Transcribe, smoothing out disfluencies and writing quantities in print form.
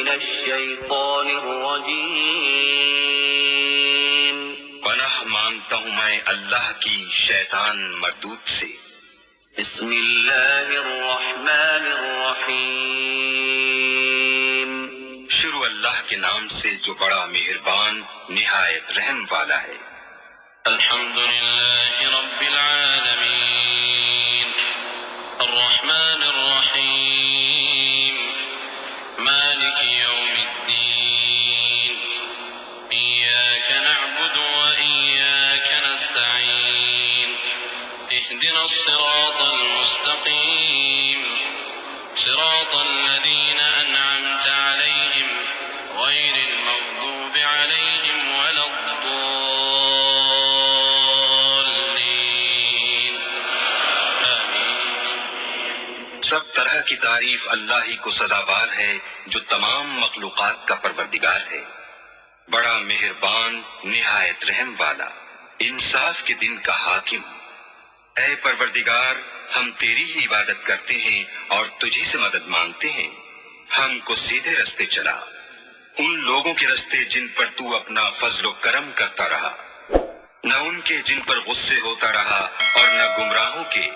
من الشیطان الرجیم۔ پناہ مانگتا ہوں میں اللہ کی شیطان مردود سے۔ بسم اللہ الرحمن الرحیم۔ شروع اللہ کے نام سے جو بڑا مہربان نہایت رحم والا ہے۔ الحمد للہ رب العالمین الرحمن الرحیم مالک یوم الدین ایاک نعبد وإیاک نستعین اهدنا الصراط المستقیم صراط الذین انعمت علیہم غیر المغضوب علیہم ولا الضالین آمین۔ سب طرح کی تعریف اللہ ہی کو سزاوار ہے جو تمام مخلوقات کا پروردگار ہے، بڑا مہربان نہایت رحم والا، انصاف کے دن کا حاکم۔ اے پروردگار، ہم تیری ہی عبادت کرتے ہیں اور تجھی سے مدد مانگتے ہیں، ہم کو سیدھے رستے چلا، ان لوگوں کے رستے جن پر تو اپنا فضل و کرم کرتا رہا، نہ ان کے جن پر غصے ہوتا رہا اور نہ گمراہوں کے